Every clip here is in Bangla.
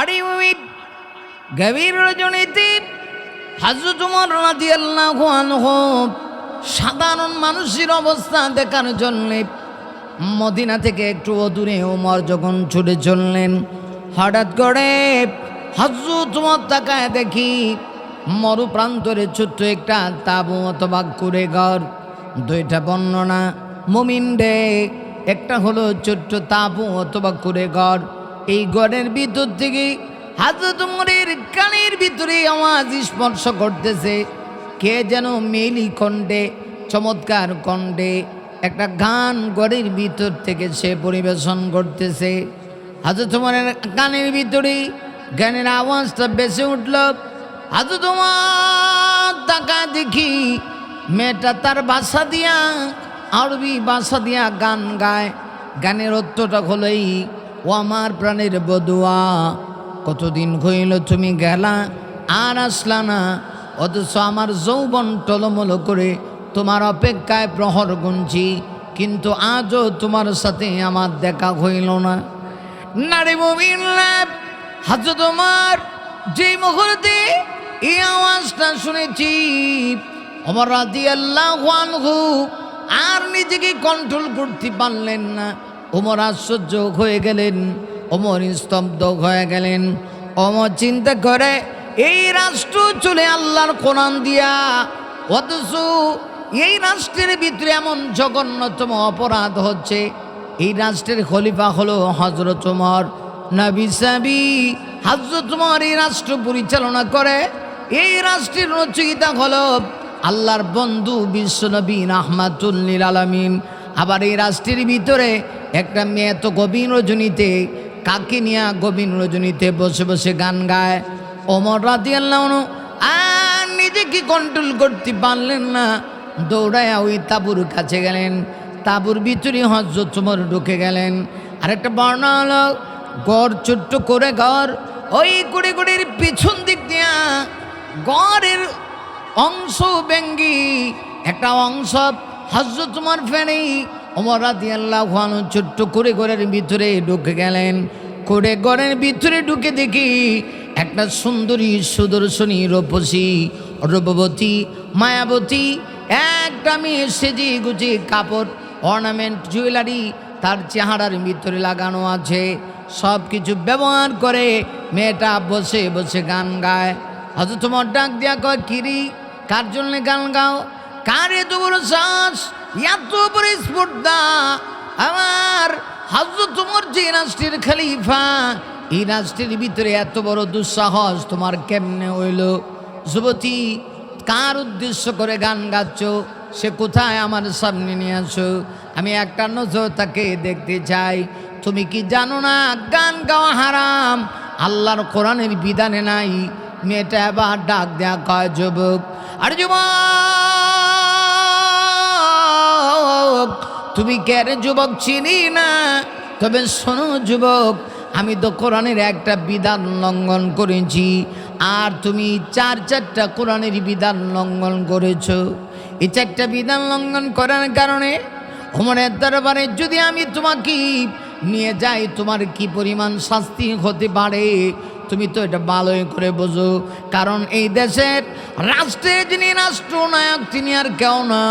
আরে ওই গভীর রজনীতে হযরত ওমর রাদিয়াল্লাহু আনহু সাধারণ মানুষের অবস্থা দেখার জন্য মদিনা থেকে একটু দূরে ওমর যখন ছুটে চললেন, হঠাৎ করে হযরত ওমর তাকায় দেখি মরুপ্রান্তরে ছোট্ট একটা তাঁবু অথবা কুঁড়ে ঘর। দুইটা বর্ণনা মুমিন রে, একটা হলো ছোট্ট তাঁবু অথবা কুঁড়ে ঘর। এই ঘরের ভিতর থেকে হযরত ওমরের কানের ভিতরে আওয়াজ স্পর্শ করতেছে। কে যেন মেলি কণ্ঠে, চমৎকার কণ্ঠে একটা গান ঘরের ভিতর থেকে সে পরিবেশন করতেছে। হযরত ওমরের কানের ভিতরে গানের আওয়াজটা বেসে উঠল। হযরত ওমর তাকা দেখি মেয়েটা তার ভাষা দিয়া, আরবি ভাষা দিয়া গান গায়। গানের অর্থটা হলোই, ও আমার প্রাণের বধুয়া, কতদিন হইল তুমি গেলা আর আসলা না, অথচ আমার যৌবন টলমল করে তোমার অপেক্ষায় প্রহর গুনছি, কিন্তু আজও তোমার সাথে আমার দেখা হইল না। নারী মুমিন হযরত ওমর যে মুহূর্তে এই আওয়াজটা শুনেছি, ওমর রাদিয়াল্লাহু আনহু আর নিজেকে কন্ট্রোল করতে পারলেন না। ওমর আশ্চর্য হয়ে গেলেন, ওমর স্তব্ধ হয়ে গেলেন। ওমর চিন্তা করে, এই রাষ্ট্র চলে আল্লাহর কোরআন দিয়া, অথচ এই রাষ্ট্রের ভিতরে এমন জঘন্যতম অপরাধ হচ্ছে। এই রাষ্ট্রের খলিফা হলো হযরত ওমর, নবী সাবি হযরত ওমর এই রাষ্ট্র পরিচালনা করে। এই রাষ্ট্রের রচয়িতা হলো আল্লাহর বন্ধু বিশ্বনবী রাহমাতুল লিল আলামিন। আবার এই রাষ্ট্রের ভিতরে একটা মেয়ে তো গভীর রজনীতে, কাকে নিয়ে গভীর রজনীতে বসে বসে গান গায়। ওমর রাদিয়াল্লাহু আনহু আর নিজেকে কন্ট্রোল করতে পারলেন না, দৌড়ায় ওই তাঁবুর কাছে গেলেন। তাঁবুর ভিতরে হযরত ওমর ঢুকে গেলেন। আরেকটা বর্ণনা হলো, গড় ছোট্ট করে ঘর, ওই কুড়ির পিছন দিক দিয়া গড়ের অংশ ভেঙ্গি একটা অংশ হযরত ওমর ফেনে ওমর রাদিয়াল্লাহু আনহু ছোট্ট করে ঘরের ভিতরে ঢুকে গেলেন। করে ঘরের ভিতরে ঢুকে দেখি একটা সুন্দরী সুদর্শনী রূপসী রূপবতী মায়াবতী একটা মেয়ে সেজে গুজে কাপড় অর্নামেন্ট জুয়েলারি তার চেহারার ভিতরে লাগানো আছে। সব কিছু ব্যবহার করে মেয়েটা বসে বসে গান গায়। হযরত ওমর ডাক দিয়া কয়, কিরি কার জন্য গান গাও? কার এত বড় শ্বাস, এত বড় স্পর্ধা? আমার হযরত ওমর যে রাষ্ট্রের খলিফা, এই রাষ্ট্রের ভিতরে এত বড় দুঃসাহস তোমার কেমনে হইল? যুবতী, কার উদ্দেশ্য করে গান গাচ্ছ? সে কোথায়? আমার সামনে নিয়ে আসো, আমি একটা নজর তাকে দেখতে চাই। তুমি কি জানো না গান গাওয়া হারাম, আল্লাহর কোরআনের বিধানে নাই? মেয়েটা এবার ডাক দেয়া কয়, যুবক, আরে যুবক, তুমি কেন? যুবক চিনি না, তবে শোনো যুবক, আমি তো কোরআনের একটা বিধান লঙ্ঘন করেছি, আর তুমি চারটা কোরআনের বিধান লঙ্ঘন করেছ। এই চারটা বিধান লঙ্ঘন করার কারণে ওমরের দরবারে যদি আমি তোমাকে নিয়ে যাই, তোমার কি পরিমাণ শাস্তি হতে পারে তুমি তো এটা ভালোই করে বোঝো। কারণ এই দেশের রাষ্ট্রের যিনি রাষ্ট্রনায়ক তিনি আর কেউ না,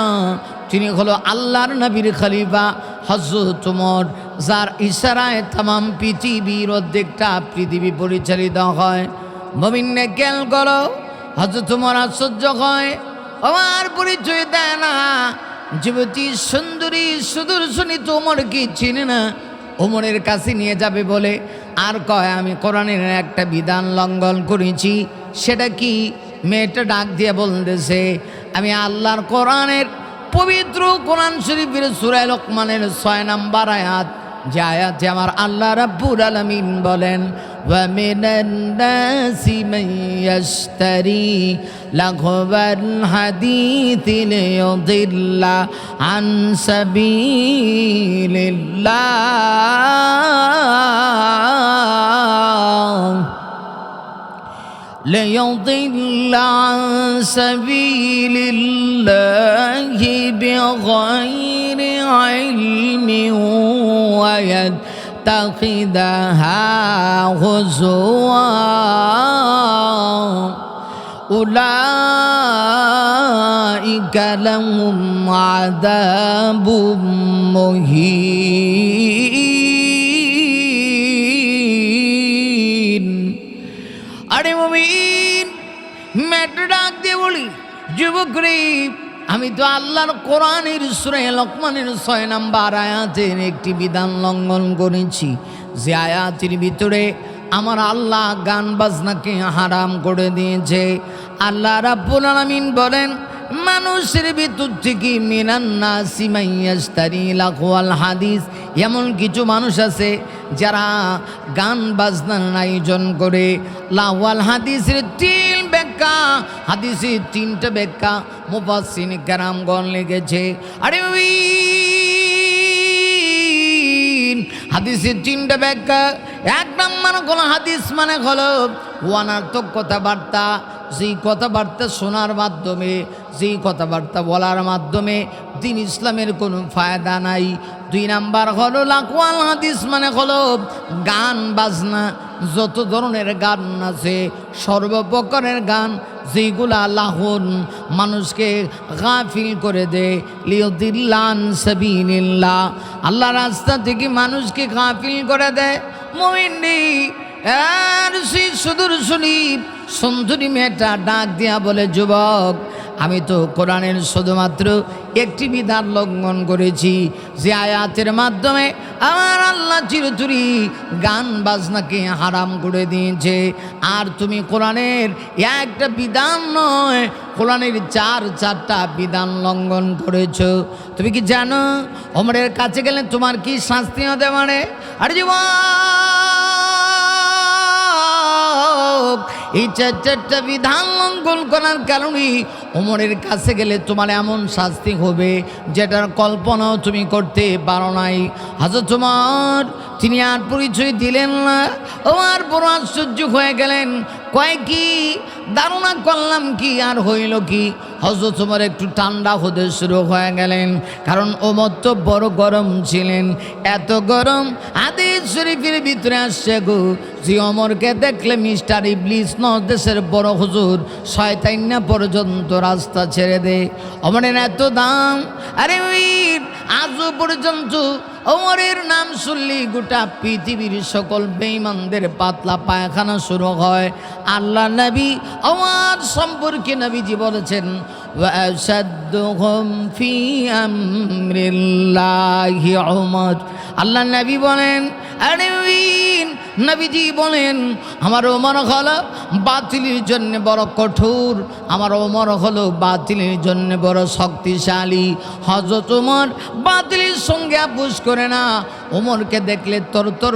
তিনি হলো আল্লাহর নবীর খলিফা হযরত ওমর, যার ইশারায় তামাম পৃথিবীর অর্ধেকটা পৃথিবী পরিচালিত হয়। মুমিনে খেয়াল করো, হযরত ওমর আশ্চর্য হয়, আমার পরিচয় দেয় না। যুবতী সুন্দরী সুদর্শনী তো ওমরকে চিনে না, ওমরের কাছে নিয়ে যাবে বলে আর কয়, আমি কোরআনের একটা বিধান লঙ্ঘন করেছি। সেটা কি? মেয়েটা ডাক দিয়ে বলতেছে, আমি আল্লাহর কোরআনের পবিত্র কোরআন শরীফের সূরা লোকমানের 6 নম্বর আয়াত, যে আয়াতে আমার আল্লাহ রাব্বুল আলামিন বলেন, ওয়া মিনান নাসি মান ইয়াশতারি লাঘওয়াল হাদিথি লিয়ুদিল্লা আন সাবিলিল্লাহ ليضل عن سبيل الله بغير علم يتخذها هزوا أولئك لهم عذاب مهين আরে মুমিন মেয়েটা ডাক দিয়ে বলি যুবক রে আমি তো আল্লাহর কোরআনের সূরা লোকমানের 6 নম্বর আয়াতের একটি বিধান লঙ্ঘন করেছি যে আয়াতের ভিতরে আমার আল্লাহ গান বাজনাকে হারাম করে দিয়েছে আল্লাহ রাব্বুল আলামিন বলেন মানুষের ভিতর থেকে মিনান নাসি মাইয়াশতারি লাহওয়াল হাদিস এমন কিছু মানুষ আছে যারা গান বাজনার আয়োজন করে লাহওয়াল হাদিসের তিন ব্যাখ্যা হাদিসের তিনটা ব্যাখ্যা মুফাসসির কেরামগণ লিখেছে আরে হাদিসের তিনটা ব্যাখ্যা এক নম্বর হলো হাদিস মানে হলো অনর্থক কথাবার্তা যেই কথাবার্তা শোনার মাধ্যমে যেই কথাবার্তা বলার মাধ্যমে দিন ইসলামের কোনো ফায়দা নাই দুই নাম্বার হলো লাহওয়াল হাদিস মানে হলো গান বাজনা যত ধরনের গান আছে সর্বপ্রকারের গান যেগুলা লাহুন মানুষকে গাফিল করে দেয় লিয়ুদিল্লান সাবিলিল্লাহ আল্লাহ রাস্তা থেকে মানুষকে গাফিল করে দেয় মুমিন আর সেই সুদর্শনী সুন্দরী মেয়েটা ডাক দিয়া বলে যুবক আমি তো কোরআনের শুধুমাত্র একটি বিধান লঙ্ঘন করেছি যে আয়াতের মাধ্যমে আমার আল্লাহ চিরচুরি গান বাজনাকে হারাম করে দিয়েছে আর তুমি কোরআনের একটা বিধান নয় কোরআনের চারটা বিধান লঙ্ঘন করেছো তুমি কি জানো ওমরের কাছে গেলে তোমার কি শাস্তি হতে পারে আরে যুবক এই চারটা বিধান লঙ্ঘন করার কারণে ওমরের কাছে গেলে তোমার এমন শাস্তি হবে যেটার কল্পনাও তুমি করতে পারো নাই হযরত ওমর তিনি আর পরিচয় দিলেন না ওমর বড় আশ্চর্য হয়ে গেলেন কয় কি ধারণা করলাম কি আর হইল কি হযরত ওমর একটু ঠান্ডা হতে শুরু হয়ে গেলেন কারণ ওমর তো বড় গরম ছিলেন এত গরম হাদিস শরীফের ভিতরে আসছে গো যে ওমরকে দেখলে মিস্টার ইবলিস দেশের বড় হুজুর শয়তান পর্যন্ত রাস্তা ছেড়ে দে ওমরের এত দাম আরে আজও পর্যন্ত ওমরের নাম শুনলি গোটা পৃথিবীর সকল বেঈমানদের পাতলা পায়খানা শুরু হয় আল্লাহ নবী ওমর সম্পর্কে নবীজি বলেছেন ওয়াশাদ্দুহুম ফি আমরিল্লাহি ওমর আল্লাহ নবী বলেন আরে নবীজি বলেন আমার ওমর হলো বাতিলের জন্য বড় কঠোর আমার ওমর হলো বাতিলের জন্য বড় শক্তিশালী হযরত ওমর বাতিলের সঙ্গে আপোষ করে না ওমরকে দেখলে তরতর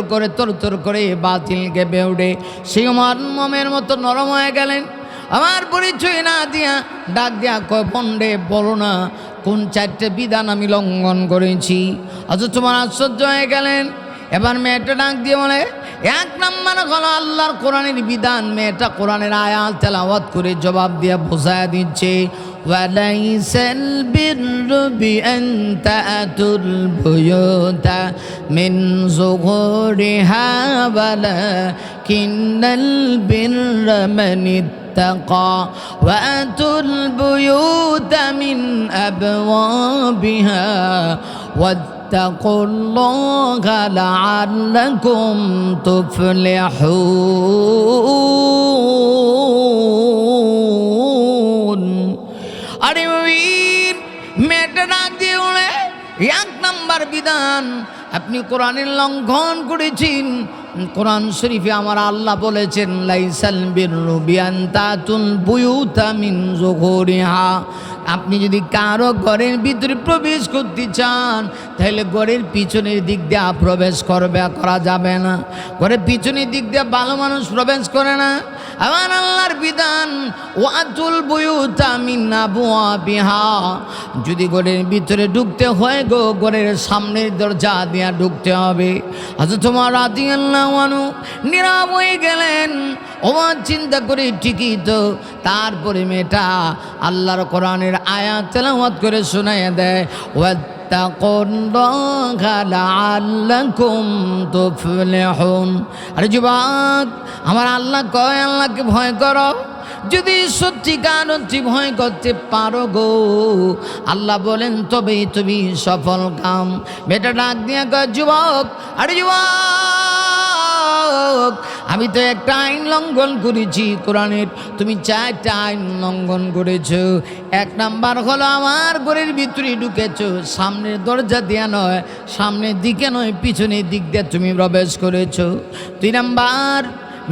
করে বাতিলকে বেউড়ে সেই ওমর মোমের মতো নরম হয়ে গেলেন আমার পরিচয় না দিয়া ডাক দিয়া কয় পন্ডে বলো না কোন চারটে বিধান আমি লঙ্ঘন করেছি অথচ তোমার আশ্চর্য হয়ে গেলেন এবার মেয়েটা ডাক দিয়ে বলে এক নম্বর হলো আল্লাহর কোরআনের বিধান মেয়েটা কোরআনের আয়াত তেলাওয়াত করে জবাব দিয়ে বোঝায় দিচ্ছে ওয়ালাইসাল বিররু বিআন তা'তুল বুয়ুতা মিন যুহুরিহা ওয়ালাকিন্নাল বিররা মান ইত্তাকা ওয়া'তুল বুয়ুতা মিন আবওয়াবিহা واتقوا الله لعلكم تفلحون আরে মেয়েটা ডাক দিয়ে বলে এক নম্বর বিধান আপনি কোরআনের লঙ্ঘন করেছেন কোরআন শরীফে আমার আল্লাহ বলেছেন লাইসাল বিররু বিআন তা'তুল বুয়ুতা মিন যুহুরিহা আপনি যদি কারো ঘরের ভিতরে প্রবেশ করতে চান তাহলে ঘরের পিছনের দিক দিয়ে প্রবেশ করা যাবে না ঘরের পিছনের দিক দিয়ে ভালো মানুষ প্রবেশ করে না আমার আল্লাহর বিধান ওয়াতুল বুয়ুতা মিন আবওয়াবিহা যদি ঘরের ভিতরে ঢুকতে হয় গো ঘরের সামনের দরজা দিয়ে ঢুকতে হবে হযরত ওমর রাদিয়াল্লাহু আনহু নীরব হয়ে গেলেন ওমর চিন্তা করে ঠিকই তো তারপরে মেয়েটা আল্লাহর কোরআনের আয়াত তেলাওয়াত করে শোনায় দেয় ওয়াত্তাকুল্লাহা লাআল্লাকুম তুফলিহুন। আরে যুবক, আমার আল্লাহ কয় আল্লাহকে ভয় করো, যদি সত্যিকার অর্থে ভয় করতে পারো গো, আল্লাহ বলেন তবেই তুমি সফল কাম। বেটা ডাক দিয়া কয় যুবক, আরে যুবক, আমি তো একটা আইন লঙ্ঘন করেছি কোরআনের, তুমি 4টা আইন লঙ্ঘন করেছো। 1 নাম্বার হলো আমার ঘরের ভিতরে ঢুকেছো, সামনের দরজা দিয়া নয়, সামনের দিকে নয়, পিছনের দিক দিয়ে তুমি প্রবেশ করেছো। 2 নাম্বার,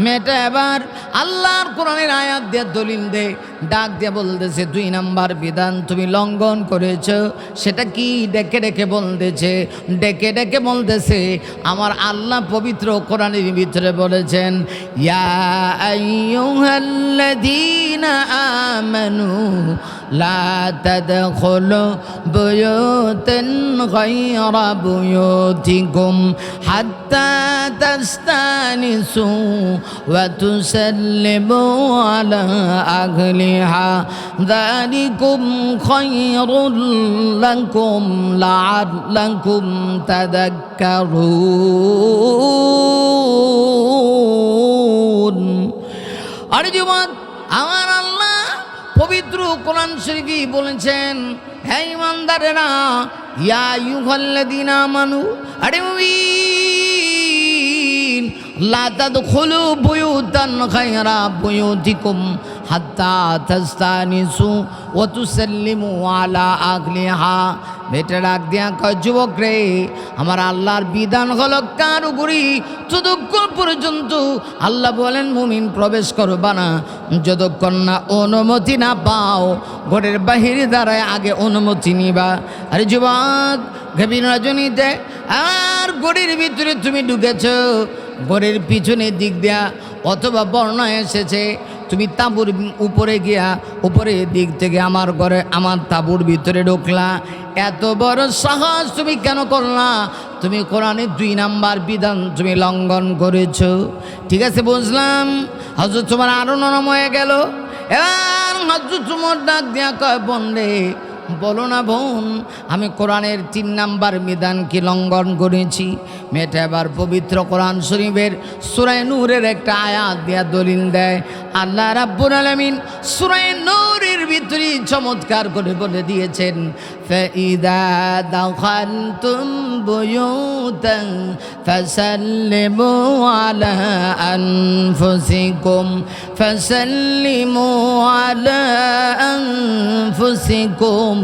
মেয়েটা এবার আল্লাহর কোরআনের আয়াত দিয়ে দলিল দে, ডাক দিয়ে বলতেছে 2 নাম্বার বিধান তুমি লঙ্ঘন করেছো। সেটা কি? ডেকে ডেকে বলতেছে, ডেকে ডেকে বলতেছে আমার আল্লাহ পবিত্র কোরআনের ভিতরে বলেছেন, ইয়া আইয়ুহাল্লাযীনা আমানু লা তাদখুলু বুয়ুতান গায়রা বুয়ুতিকুম হাত্তা তাস্তানিসু ওয়া তুসাল্লিমু আলা আহলিহা যালিকুম খায়রুল লাকুম লাআল্লাকুম তাযাক্কারুন। আরে যুবক, আমার আল্লাহ পবিত্র কোরআন শরীফে বলেছেন, হে ঈমানদারেরা, ইয়া আইয়ুহাল্লাযীনা আমানু, আরে মুমিন, লা তাদখুলু বুয়ুতান গায়রা বুয়ুতিকুম হাত্তা তাস্তানিসু ওয়া তুসাল্লিমু আলা আহলিহা। বেটা ডাক দিয়া কয় যুবক রে, আমার আল্লাহর বিধান হলো কার উপরই, যতক্ষণ পর্যন্ত আল্লাহ বলেন মুমিন প্রবেশ করবা না, যতক্ষণ না অনুমতি না পাও, ঘরের বাহিরে দাঁড়ায় আগে অনুমতি নিবা। আরে যুবক, গভীর রজনীতে আর ঘরের ভিতরে তুমি ঢুকেছ, ঘরের পিছনের দিক দিয়া অথবা বর্ণনা এসেছে তুমি তাঁবুর উপরে গিয়া উপরের দিক থেকে আমার ঘরে আমার তাঁবুর ভিতরে ঢুকলা। এত বড় সাহস তুমি কেন করলা? তুমি কোরআনের 2 নাম্বার বিধান তুমি লঙ্ঘন করেছো। ঠিক আছে, বুঝলাম। হযরত তোমার আরো নরম হয়ে গেল। এবার হযরত তোমার ডাক দিয়া কয়, বোন রে, বলো না বোন, আমি কোরআনের 3 নাম্বার বিধান কি লঙ্ঘন করেছি? মেয়েটা এবার পবিত্র কোরআন শরীফের সূরা নূরের একটা আয়াত দিয়া দলিল দেয়। আল্লাহ রাব্বুল আলামিন সূরা নূরের ভিতরে চমৎকার করে বলে দিয়েছেন, ফাইদা দাখালতুম বুয়ুতান ফাসাল্লিমু আলা আনফুসিকুম ফাসাল্লিমু আলা আনফুসিকুম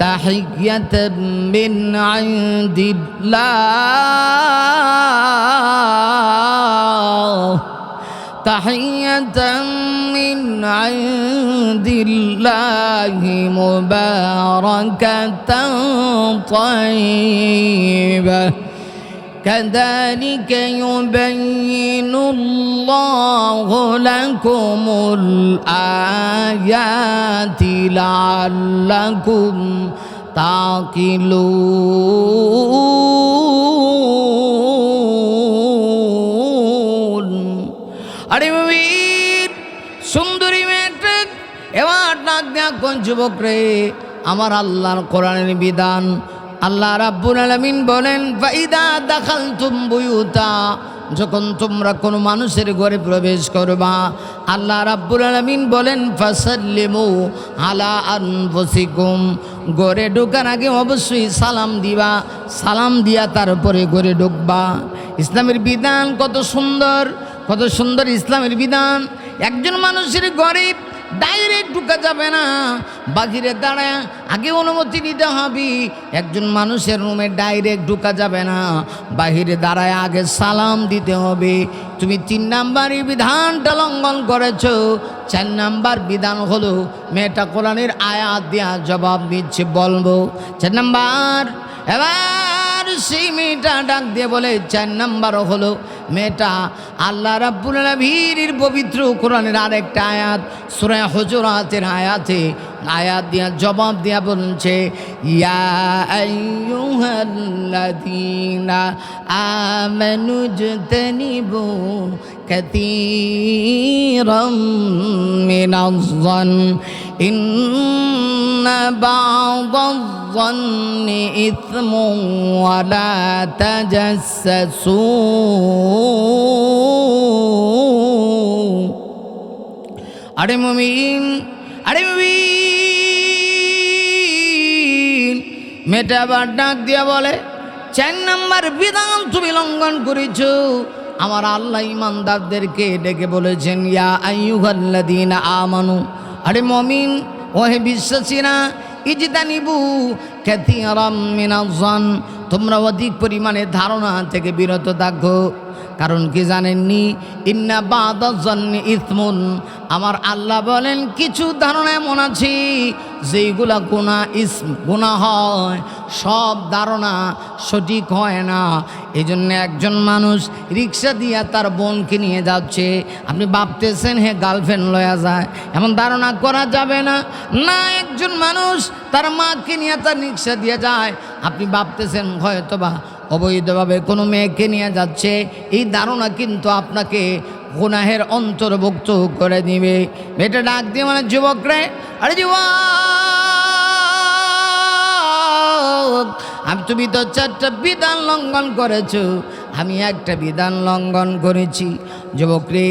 তাহিয়াতাম মিন ইনদিল্লাহ তাহিয়াতাম মিন ইনদিল্লাহি মুবারাকাতান তাইয়্যিবাহ كذلك يبين الله لكم الآيات لعلكم تعقلون। আরে মুমিন, সুন্দরী মেয়েটা এবার ডাক দেয়া কোন যুবক রে, আমার আল্লাহর কোরআনের বিধান আল্লাহ রাব্বুল আলামিন বলেন, ফাইদা দাখালতুম বুয়ুতা, যখন তোমরা কোনো মানুষের ঘরে প্রবেশ করবা, আল্লাহ রাব্বুল আলামিন বলেন ফাসাল্লিমু আলা আনফুসিকুম, ঘরে ঢোকার আগে অবশ্যই সালাম দিবা, সালাম দিয়া তারপরে ঘরে ঢুকবা। ইসলামের বিধান কত সুন্দর, কত সুন্দর ইসলামের বিধান। একজন মানুষের ঘরে ডাইরেক্ট ঢুকা যাবে না, বাহিরে দাঁড়ায় আগে অনুমতি নিতে হবে। একজন মানুষের রুমে ডাইরেক্ট ঢুকা যাবে না, বাহিরে দাঁড়ায় আগে সালাম দিতে হবে। তুমি 3 নাম্বারের বিধানটা লঙ্ঘন করেছো। 4 নাম্বার বিধান হলো, মেয়েটা কোরআনের আয়াত দেওয়া জবাব দিচ্ছে, বলবো 4 নাম্বার। এবার সেই মেয়েটা ডাক দিয়ে বলে 4 নাম্বার হলো, মেয়েটা আল্লাহ রাব্বুল আলামিনের পবিত্র কোরআনের আরেকটা আয়াত সূরা হুজুরাতের আয়াত দিয়া জবাব দিয়া বলছে, ইয়া আইয়ুহাল্লাযীনা আমানু জতানিবু কাতীরাম মিনাজ-যন ইন্না বা'দাজ الظن إثم ولا تجسسوا আরে মুমিন মেয়েটা আবার ডাক দিয়া বলে 4 নম্বর বিধান তুমি লঙ্ঘন করেছো। আমার আল্লাহ ইমানদারদেরকে ডেকে বলেছেন ইয়া আইয়ুহাল্লাযীনা আমানু, আরে মুমিন ওহে বিশ্বাসীরা, ইজতানিবু কাসীরাম মিনাজ-যন, তোমরা অধিক পরিমাণে ধারণা থেকে বিরত থাকো। কারণ কি জানেননি? ইন্না বাদাজ-যন্নি ইসমুন, আমার আল্লাহ বলেন কিছু ধারণা এমন আছে যেইগুলা গুনাহ হয়, সব ধারণা সঠিক হয় না। এই জন্য একজন মানুষ রিক্সা দিয়া তার বোনকে নিয়ে যাচ্ছে, আপনি ভাবতেছেন হে গার্লফ্রেন্ড লয়া যায়, এমন ধারণা করা যাবে না। না, একজন মানুষ তার মাকে নিয়ে তার রিক্সা দিয়ে যায়, আপনি ভাবতেছেন হয়তোবা অবৈধভাবে কোনো মেয়েকে নিয়ে যাচ্ছে, এই ধারণা কিন্তু আপনাকে গুনাহের অন্তর্ভুক্ত করে দিবে। মেয়েটা ডাক দিয়ে মানে যুবক রে, আরে যুবক, তুমি তো 4টা বিধান লঙ্ঘন করেছো, আমি একটা বিধান লঙ্ঘন করেছি। যুবক রে,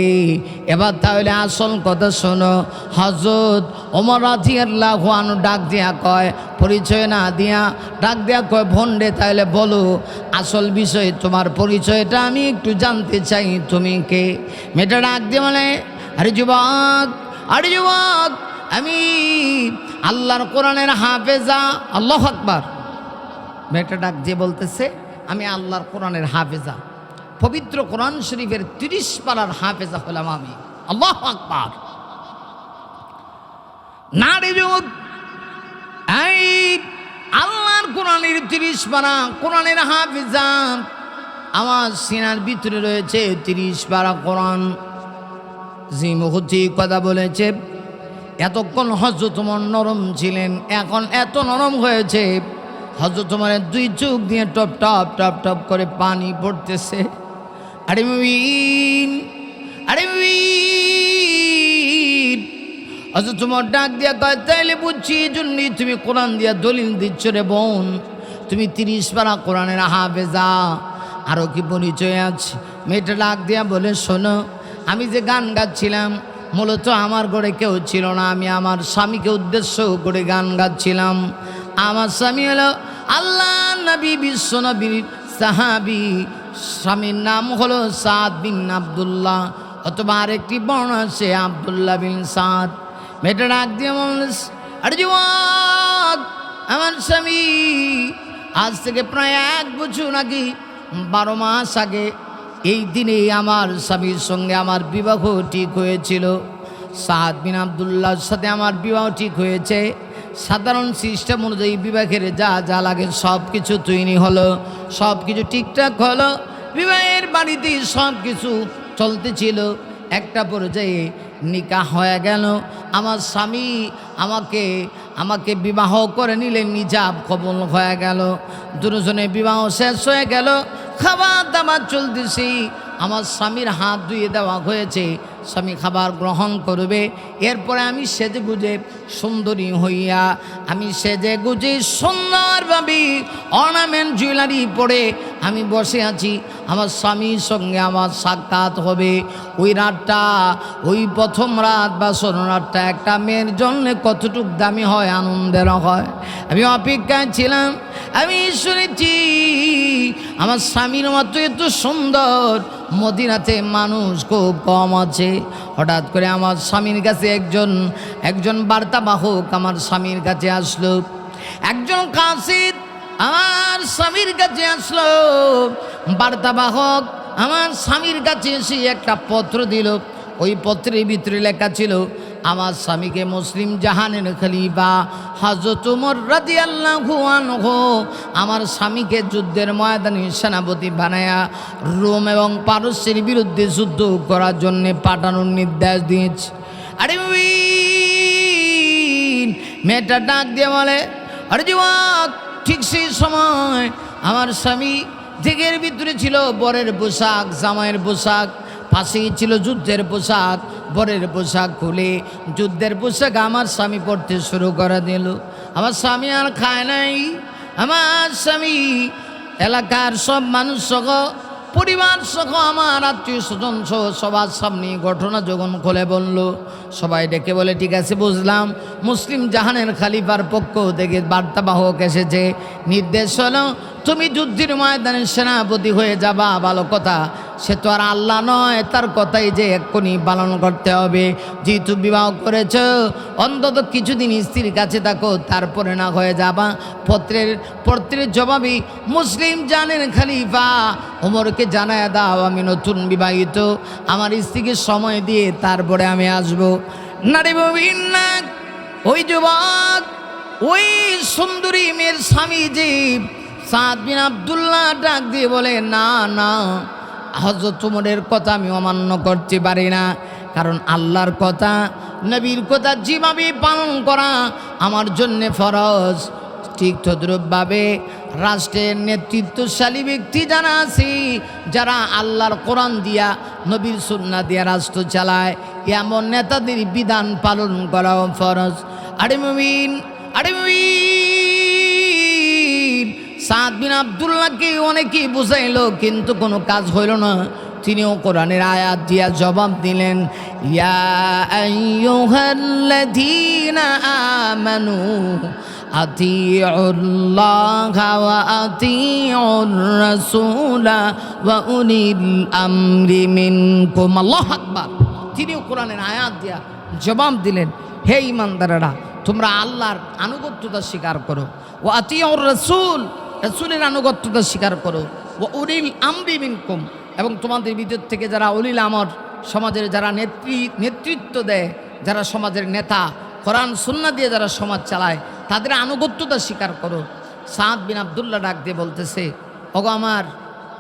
এবার তাহলে আসল কথা শোনো। হযরত ওমর রাদিয়াল্লাহু আনহু ডাক দিয়া কয়, পরিচয় না দিয়া ডাক দিয়া কয়, ভন্ডে তাহলে বলো আসল বিষয়, তোমার পরিচয়টা আমি একটু জানতে চাই, তুমি কে? মেয়েটা ডাক দিয়ে বলে, আরে যুবক, আমি আল্লাহর কোরআনের হাফেজা। আল্লাহু আকবার। মেয়েটা ডাক দিয়ে বলতেছে, আমি আল্লাহর কোরআনের হাফেজা, পবিত্র কোরআন শরীফের 30 পারার হাফেজা হলাম আমি। আল্লাহু আকবার। না রে যুবক, এই আল্লাহর কোরআনের 30 পারা কোরআনের হাফেজা, আমার সিনার ভিতরে রয়েছে 30 পারা কোরআন। যে মুহূর্তে কথা বলেছে, এতক্ষণ হযরত ওমর নরম ছিলেন, এখন এত নরম হয়েছে হযরত ওমরের 2 চোখ দিয়ে টপ টপ টপ টপ করে পানি পড়তেছে। আরে মুমিন, হযরত ওমর ডাক দিয়া কয়, তাইলে বুঝছি জন্যই তুমি কোরআন দিয়া দলিল দিচ্ছ রে বোন, তুমি 30 পারা কোরআনের হাফেজা। আরও কি পরিচয় আছে? মেয়েটা ডাক দিয়া বলে, শোনো, আমি যে গান গাচ্ছিলাম মূলত আমার ঘরে কেউ ছিল না, আমি আমার স্বামীকে উদ্দেশ্য করে গান গাচ্ছিলাম। আমার স্বামী হলো আল্লাহ নবী, বিশ্ব নবীর সাহাবী, স্বামীর নাম হলো সাদ বিন আব্দুল্লাহ, অথবা আরেকটি বর্ণ আছে আব্দুল্লাহ বিন সাদ। মেয়েটা ডাক দিয়ে বলল, আরে যুবক, আমার স্বামী আজ থেকে প্রায় 1 বছর আগে, 12 মাস আগে এই দিনে আমার স্বামীর সঙ্গে আমার বিবাহ ঠিক হয়েছিল। সাদ বিন আব্দুল্লাহর সাথে আমার বিবাহ ঠিক হয়েছে। সাধারণ সিস্টেম অনুযায়ী বিবাহের যা যা লাগে সব কিছু তৈরি হলো, সব কিছু ঠিকঠাক হলো, বিবাহের বাড়িতে সব কিছু চলতেছিল। একটা পর্যায়ে নিকাহ হয়ে গেল। আমার স্বামী আমাকে বিবাহ করে নিলেন, নিজাব কবুল হয়ে গেল। দুজনে বিবাহ শেষ হয়ে গেল, খাবার দাবার চলতেছি। আমার স্বামীর হাত ধুয়ে দেওয়া হয়েছে, স্বামী খাবার গ্রহণ করবে। এরপরে আমি সেজে গুজে সুন্দরী হইয়া, আমি সেজে গুজে সুন্দরভাবে অর্নামেন্ট জুয়েলারি পরে আমি বসে আছি। আমার স্বামীর সঙ্গে আমার সাক্ষাৎ হবে। ওই রাতটা, ওই প্রথম রাত বা সোনার রাতটা একটা মেয়ের জন্য কতটুকু দামি হয়, আনন্দের হয়। আমি অপেক্ষায় ছিলাম। আমি শুনেছি আমার স্বামীর মতো এত সুন্দর মদিনাতে মানুষ খুব কম আছে। হঠাৎ করে আমার স্বামীর কাছে একজন বার্তাবাহক আমার স্বামীর কাছে আসলো। একজন কাসিদ আমার স্বামীর কাছে আসলো। বার্তাবাহক আমার স্বামীর কাছে এসে একটা পত্র দিল। ওই পত্রের ভিতরে লেখা ছিল, আমার স্বামীকে মুসলিম জাহানের খলিফা হযরত ওমর রাদিয়াল্লাহু আনহু আমার স্বামীকে যুদ্ধের ময়দানে সেনাপতি বানায়া রোম এবং পারস্যের বিরুদ্ধে যুদ্ধ করার জন্য পাঠানোর নির্দেশ দিয়েছে। আরে মেয়েটা ডাক দিয়ে বলে, আরে যুবক, ঠিক সেই সময় আমার স্বামী দিকের ভিতরে ছিল বরের পোশাক, জামাইয়ের পোশাক, পাশেই ছিল যুদ্ধের পোশাক। বরের পোশাক খুলে যুদ্ধের পোশাক আমার স্বামী পরতে শুরু করে দিল। আমার স্বামী আর খায় নাই। আমার স্বামী এলাকার সব মানুষ সহ, পরিবার সহ, আমার আত্মীয় স্বজন সহ সবার সামনে ঘটনা যখন খুলে বলল, সবাই ডেকে বলে ঠিক আছে বুঝলাম, মুসলিম জাহানের খলিফার পক্ষ থেকে বার্তাবাহক এসেছে, নির্দেশ হলো তুমি যুদ্ধের ময়দানের সেনাপতি হয়ে যাবা। ভালো কথা, সে তো আর আল্লাহ নয়, তার কথাই যে এক্ষুনি পালন করতে হবে। যেহেতু বিবাহ করেছ, অন্তত কিছুদিন স্ত্রীর কাছে থাকো, তারপরে না হয়ে যাবা। পত্রের জবাবই মুসলিম জাহানের খলিফা ওমরকে জানায় দাও আমি নতুন বিবাহিত, আমার স্ত্রীকে সময় দিয়ে তারপরে আমি আসবো। নারী মুমিন না, ওই যুবক, ওই সুন্দরী মেয়ের স্বামী যে সাদ বিন আব্দুল্লাহ ডাক দিয়ে বলে, না না, হযরত ওমরের কথা আমি অমান্য করতে পারি না, কারণ আল্লাহর কথা, নবীর কথা যেভাবে পালন করা আমার জন্যে ফরজ, ঠিক তদ্রূপভাবে রাষ্ট্রের নেতৃত্বশালী ব্যক্তি যারা আছে, যারা আল্লাহর কোরআন দিয়া নবীর সুন্নাহ দিয়া রাষ্ট্র চালায়, এমন নেতাদের বিধান পালন করাও ফরজ। আরে মুমিন, সাদ বিন আব্দুল্লাহকে অনেকেই বুঝাইলো, কিন্তু কোনো কাজ হইল না। তিনিও কোরআনের আয়াত দিয়া জবাব দিলেন, ইয়া আইয়ুহাল্লাযীনা আমানু আতিউল্লাহা ওয়া আতিউর রাসূলা ওয়া উলিল আমরি মিনকুম। আল্লাহু আকবার। তিনিও কোরআনের আয়াত দিয়া জবাব দিলেন, হে ঈমানদারেরা, তোমরা আল্লাহর আনুগত্যতা স্বীকার করো, ওয়া আতিউর রাসূল, রাসূলের আনুগত্যতা স্বীকার করো, ওয়া উলিল আমরি মিনকুম, এবং তোমাদের ভিতর থেকে যারা উলিল আমর, সমাজের যারা নেতৃত্ব দেয়, যারা সমাজের নেতা, কোরআন সুন্নাহ দিয়ে যারা সমাজ চালায়, তাদের আনুগত্যতা স্বীকার করো। সাদ বিন আব্দুল্লাহ ডাক দিয়ে বলতেছে, ওগো আমার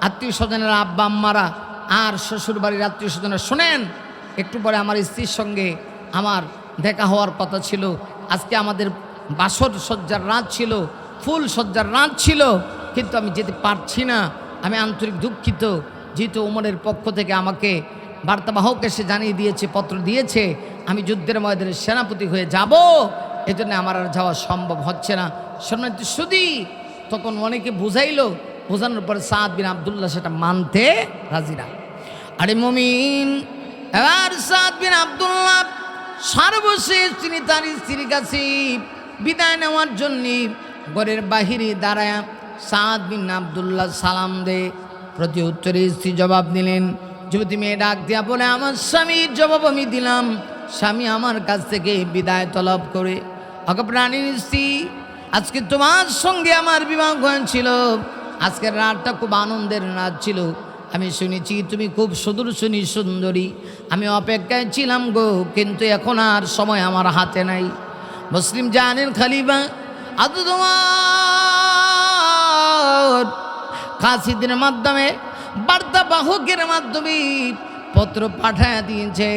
আত্মীয় স্বজনেরা, আব্বা আম্মারা আর শ্বশুর বাড়ির আত্মীয় স্বজনেরা, শোনেন, একটু পরে আমার স্ত্রীর সঙ্গে আমার দেখা হওয়ার কথা ছিল। আজকে আমাদের বাসর সজ্জার রাত ছিল, ফুল সজ্জার রাত ছিল, কিন্তু আমি যেতে পারছি না। আমি আন্তরিক দুঃখিত, যেহেতু ওমরের পক্ষ থেকে আমাকে বার্তাবাহক এসে জানিয়ে দিয়েছে, পত্র দিয়েছে, আমি যুদ্ধের ময়দানে সেনাপতি হয়ে যাব, এজন্য আমার আর যাওয়া সম্ভব হচ্ছে না। সম্মানিত সুধী, তখন অনেকে বুঝাইলো, বোঝানোর পরে সাদ বিন আব্দুল্লাহ সেটা মানতে রাজিরা। আরে মুমিন, এবার সাদ বিন আব্দুল্লাহ সর্বশেষ তিনি তার স্ত্রীর কাছে বিদায় নেওয়ার জন্য ঘরের বাহিরে দাঁড়ায় সাদ বিন আব্দুল্লাহ সালাম দে। প্রতি উত্তরে স্ত্রী জবাব দিলেন। যুবতী মেয়ে ডাক দিয়া বলে, আমার স্বামীর জবাব আমি দিলাম, স্বামী আমার কাছ থেকে বিদায় তলব করে। ওকে প্রাণীর স্ত্রী, আজকে তোমার সঙ্গে আমার বিবাহ হয়েছিল, আজকের রাতটা খুব আনন্দের রাত ছিল, আমি শুনেছি তুমি খুব সুদর্শনী সুন্দরী, আমি অপেক্ষায় ছিলাম গো, কিন্তু এখন আর সময় আমার হাতে নাই। মুসলিম জাহানের খলিফা আজ তোমার কাসিদের মাধ্যমে, বার্তাবাহকের মাধ্যমে পত্র পাঠায় দিয়েছে,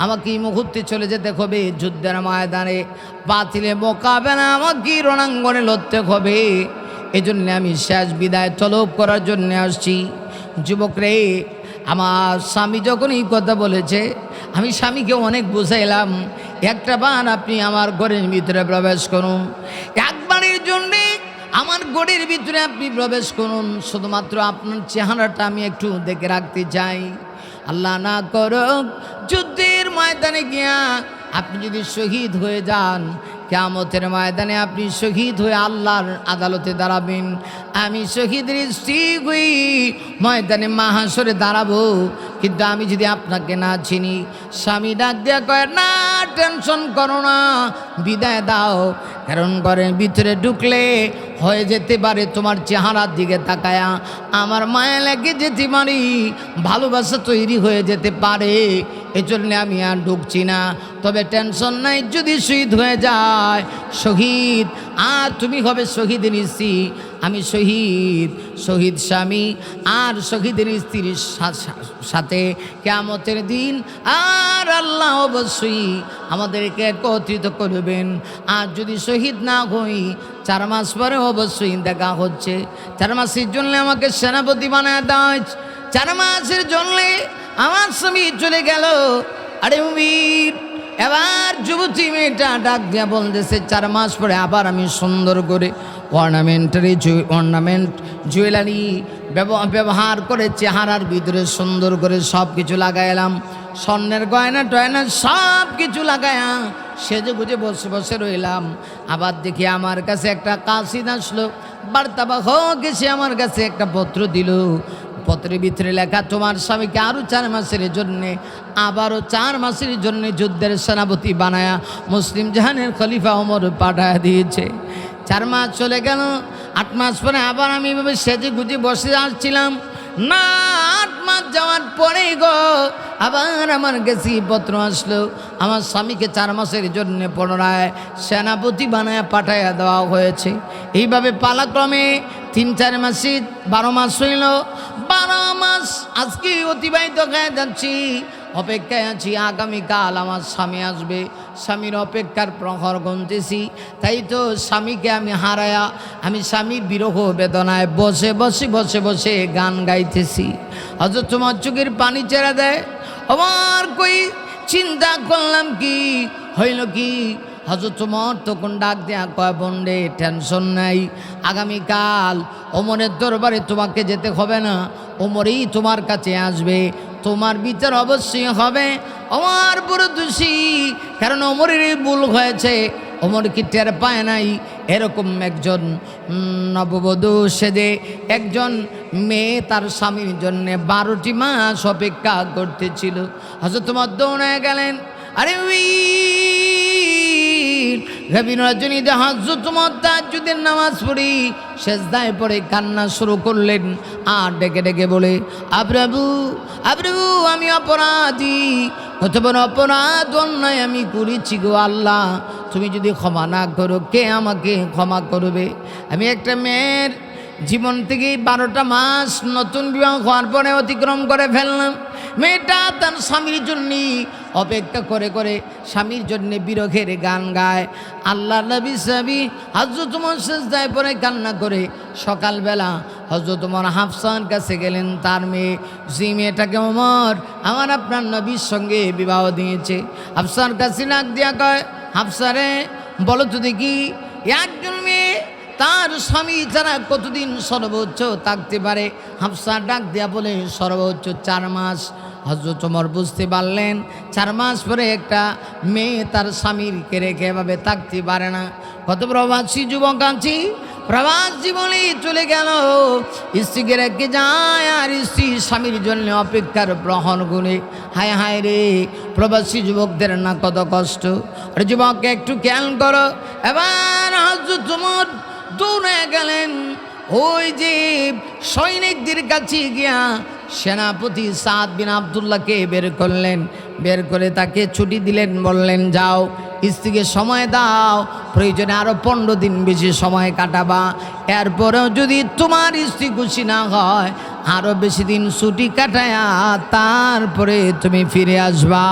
আমাকে এই মুহূর্তে চলে যেতে হবে যুদ্ধের ময়দানে, বাতিলে মোকাবেলা আমাকে রণাঙ্গনে লড়তে হবে। এজন্য আমি শেষ বিদায় তলব করার জন্য আসছি। যুবক রে, আমার স্বামী যখন এই কথা বলেছে, আমি স্বামীকে অনেক বুঝাইলাম, একটা বার আপনি আমার ঘরের ভিতরে প্রবেশ করুন, একবারের জন্যে আমার ঘরের ভিতরে আপনি প্রবেশ করুন, শুধুমাত্র আপনার চেহারাটা আমি একটু দেখে রাখতে চাই। আল্লাহ না করুক যুদ্ধের ময়দানে গিয়া আপনি যদি শহীদ হয়ে যান, কিয়ামতের ময়দানে আপনি শহীদ হয়ে আল্লাহর আদালতে দাঁড়াবেন, আমি শহীদের স্ত্রী হই ময়দানে মাহাশরে দাঁড়াবো, কিন্তু আমি যদি আপনাকে না চিনি। স্বামী ডাক দিয়া কয়, না টেনশন করো না, বিদায় দাও, কারণ ঘরের ভিতরে ঢুকলে হয়ে যেতে পারে তোমার চেহারার দিকে তাকায়া আমার মায়া লেগে যেতে পারি, ভালোবাসা তৈরি হয়ে যেতে পারে, এজন্য আমি আর ঢুকছি না। তবে টেনশন নাই, যদি শহীদ হয়ে যায় শহীদ, আর তুমি হবে শহীদের স্ত্রী, আমি শহীদ স্বামী আর শহীদের স্ত্রীর সাথে কিয়ামতের দিন আর আল্লাহ অবশ্যই আমাদেরকে একত্রিত করবেন। আর যদি শহীদ না হই, 4 মাস পরে অবশ্যই দেখা হচ্ছে। 4 মাসের জন্য আমাকে সেনাপতি বানায় দেয়, 4 মাসের জন্য আমার স্বামী চলে গেল। আরে মুমিন, এবার যুবতী মেয়েটা ডাক দিয়া বলতেছে 4 মাস পরে আবার আমি সুন্দর করে অর্নামেন্ট জুয়েলারি ব্যবহার করে চেহারার ভিতরে সুন্দর করে সব কিছু লাগাইলাম, স্বর্ণের গয়না টয়না সব কিছু লাগায়া সেজে গুজে বসে বসে রইলাম। আবার দেখি আমার কাছে একটা কাসিদ আসলো, বার্তাবাহ এসে আমার কাছে একটা পত্র দিল। পত্রের ভিতরে লেখা, তোমার স্বামীকে আরও 4 মাসের জন্যে, আবারও 4 মাসের জন্যে যুদ্ধের সেনাপতি বানায়া মুসলিম জাহানের খলিফা ওমর পাঠায় দিয়েছে। 4 মাস চলে গেল, 8 মাস পরে আবার আমি এভাবে সেজে গুজে বসে আসছিলাম না। 8 মাস যাওয়ার পরেই গো আবার আমার কাছে পত্র আসলো, আমার স্বামীকে 4 মাসের জন্য পুনরায় সেনাপতি বানায় পাঠাইয়া দেওয়া হয়েছে। এইভাবে পালাক্রমে 3-4 মাসে 12 মাস হইল। 12 মাস আজকে অতিবাহিত হয়ে যাচ্ছি, অপেক্ষায় আছি আগামীকাল আমার স্বামী আসবে। স্বামীর অপেক্ষার প্রহর গুনতেছি, তাই তো স্বামীকে আমি হারায়া আমি স্বামীর বিরহ বেদনায় বসে বসে বসে বসে গান গাইতেছি। হযরত তোমার চোখের পানি ছেড়ে দেয়। আমার কই চিন্তা করলাম কি হইল কি, হযরত তোমার তখন ডাক দেয়া কয়, বন্ডে টেনশন নাই, আগামীকাল ওমরের দরবারে তোমাকে যেতে হবে না, ওমরই তোমার কাছে আসবে, তোমার বিচার অবশ্যই হবে। ওমর পুরো দোষী, কারণ ওমরের ভুল হয়েছে, ওমর কি টের পায় নাই? এরকম একজন নববধূ সেজে একজন মেয়ে তার স্বামীর জন্যে 12টি মাস অপেক্ষা করতেছিল। হযরত তোমার দৌড়ে গেলেন, আরে গভীর রজনীতে হযরত তোমার তাহাজ্জুদের নামাজ পড়ি সেজদায় পড়ে কান্না শুরু করলেন, আর ডেকে ডেকে বলে, আপ্রভু আপ্রভু, আমি অপরাধী, কত বড় অপরাধ অন্যায় আমি করেছি গো আল্লাহ, তুমি যদি ক্ষমা না করো কে আমাকে ক্ষমা করবে? আমি একটা মেয়ের জীবন থেকে 12টা মাস নতুন বিবাহ হওয়ার পরে অতিক্রম করে ফেললাম। মেয়েটা তার স্বামীর জন্যে অপেক্ষা করে করে স্বামীর জন্যে বিরহের গান গায়। আল্লাহ নবী সাহাবী হযরত ওমর সেজদায় পড়ে কান্না করে সকালবেলা হযরত ওমর হাফসার কাছে গেলেন, তার মেয়ে, যে মেয়েটাকে ওমর আমার আপনার নবীর সঙ্গে বিবাহ দিয়েছে। হাফসার কাছে ডাক দিয়া কয়, হাফসারে বলো তো দেখি, একজন মেয়ে তার স্বামী ছাড়া কতদিন সর্বোচ্চ থাকতে পারে? হাফসা ডাক দিয়া বলে, সর্বোচ্চ 4 মাস। হযরত ওমর বুঝতে পারলেন 4 মাস পরে একটা মেয়ে তার স্বামীকে রেখে এভাবে থাকতে পারে না। কত প্রবাসী যুবক আছি, প্রবাস জীবনে চলে গেল, স্ত্রীকে রেখে যায় আর স্ত্রী স্বামীর জন্য অপেক্ষার প্রহর গুনে। হায় হায় রে, প্রবাসী যুবকদের না কত কষ্ট। আর যুবককে একটু খেয়াল করো। এবার হযরত ওমর দৌড়ে গেলেন ওই যে সৈনিকদের কাছে গিয়া সেনাপতি সাদ বিন আব্দুল্লাহকে বের করলেন, বের করে তাকে ছুটি দিলেন, বললেন যাও স্ত্রীকে সময় দাও, প্রয়োজনে আরও 15 দিন বেশি সময় কাটাবা, এরপরেও যদি তোমার স্ত্রী খুশি না হয় আরও বেশি দিন ছুটি কাটায়া তারপরে তুমি ফিরে আসবা।